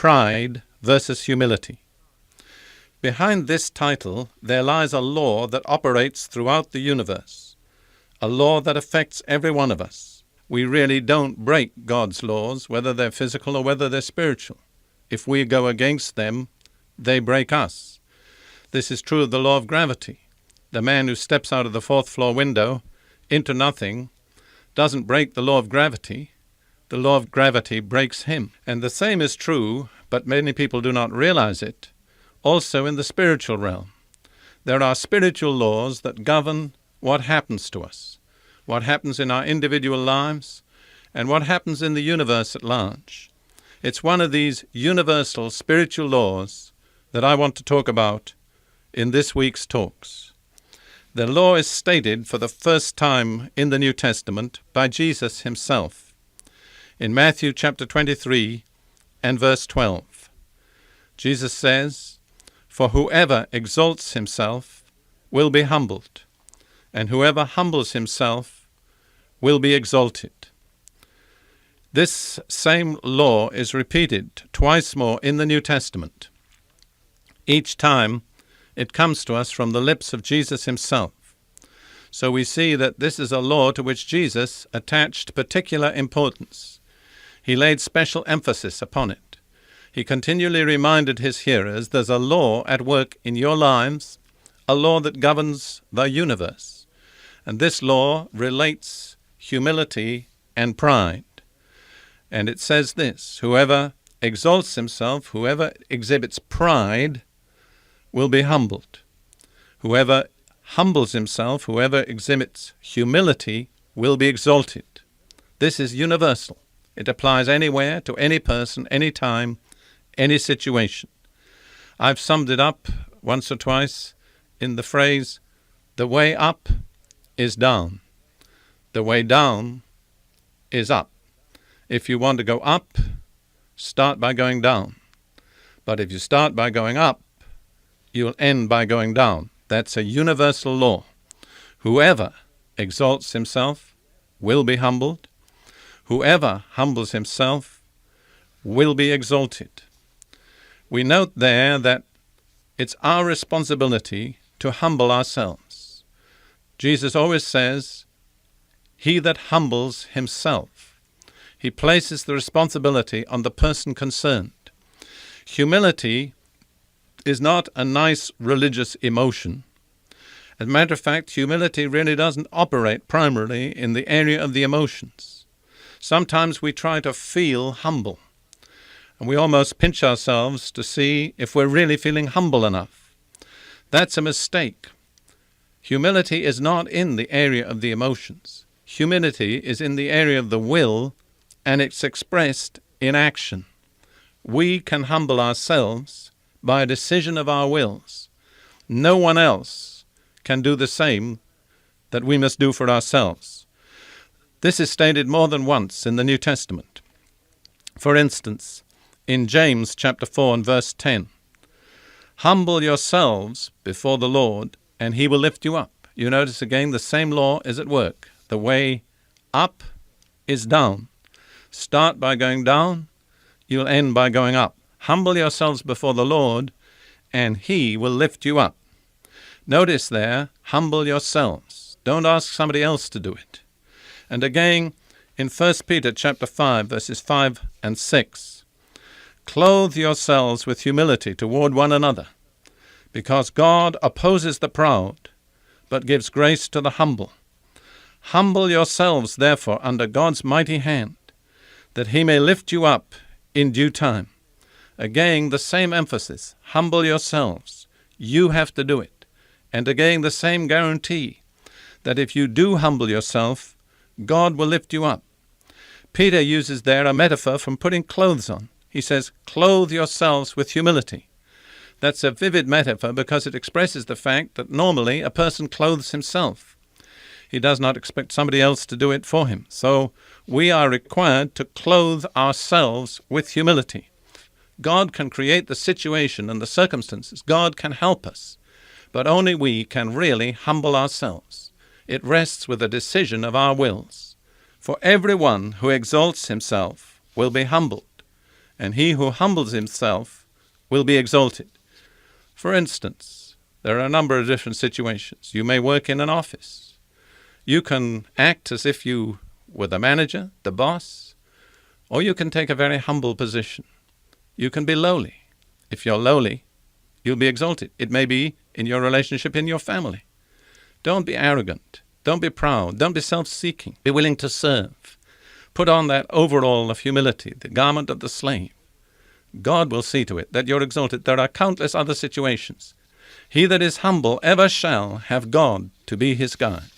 Pride versus Humility. Behind this title, there lies a law that operates throughout the universe, a law that affects every one of us. We really don't break God's laws, whether they're physical or whether they're spiritual. If we go against them, they break us. This is true of the law of gravity. The man who steps out of the fourth floor window into nothing doesn't break the law of gravity. The law of gravity breaks him. And the same is true, but many people do not realize it, also in the spiritual realm. There are spiritual laws that govern what happens to us, what happens in our individual lives, and what happens in the universe at large. It's one of these universal spiritual laws that I want to talk about in this week's talks. The law is stated for the first time in the New Testament by Jesus himself in Matthew chapter 23 and verse 12. Jesus says, "For whoever exalts himself will be humbled, and whoever humbles himself will be exalted." This same law is repeated twice more in the New Testament. Each time it comes to us from the lips of Jesus himself. So we see that this is a law to which Jesus attached particular importance. He laid special emphasis upon it. He continually reminded his hearers there's a law at work in your lives, a law that governs the universe. And this law relates humility and pride. And it says this: whoever exalts himself, whoever exhibits pride, will be humbled. Whoever humbles himself, whoever exhibits humility, will be exalted. This is universal. It applies anywhere, to any person, any time, any situation. I've summed it up once or twice in the phrase, the way up is down. The way down is up. If you want to go up, start by going down. But if you start by going up, you'll end by going down. That's a universal law. Whoever exalts himself will be humbled. Whoever humbles himself will be exalted. We note there that it's our responsibility to humble ourselves. Jesus always says, "He that humbles himself." He places the responsibility on the person concerned. Humility is not a nice religious emotion. As a matter of fact, humility really doesn't operate primarily in the area of the emotions. Sometimes we try to feel humble, and we almost pinch ourselves to see if we're really feeling humble enough. That's a mistake. Humility is not in the area of the emotions. Humility is in the area of the will, and it's expressed in action. We can humble ourselves by a decision of our wills. No one else can do the same that we must do for ourselves. This is stated more than once in the New Testament. For instance, in James chapter 4 and verse 10, "Humble yourselves before the Lord, and he will lift you up." You notice again the same law is at work. The way up is down. Start by going down, you'll end by going up. Humble yourselves before the Lord, and he will lift you up. Notice there, humble yourselves. Don't ask somebody else to do it. And again, in 1 Peter chapter 5, verses 5 and 6, "Clothe yourselves with humility toward one another, because God opposes the proud, but gives grace to the humble. Humble yourselves, therefore, under God's mighty hand, that he may lift you up in due time." Again, the same emphasis. Humble yourselves. You have to do it. And again, the same guarantee that if you do humble yourself, God will lift you up. Peter uses there a metaphor from putting clothes on. He says, "Clothe yourselves with humility." That's a vivid metaphor because it expresses the fact that normally a person clothes himself. He does not expect somebody else to do it for him. So we are required to clothe ourselves with humility. God can create the situation and the circumstances. God can help us. But only we can really humble ourselves. It rests with a decision of our wills. For everyone who exalts himself will be humbled, and he who humbles himself will be exalted. For instance, there are a number of different situations. You may work in an office. You can act as if you were the manager, the boss, or you can take a very humble position. You can be lowly. If you're lowly, you'll be exalted. It may be in your relationship in your family. Don't be arrogant. Don't be proud. Don't be self-seeking. Be willing to serve. Put on that overall of humility, the garment of the slave. God will see to it that you're exalted. There are countless other situations. He that is humble ever shall have God to be his guide.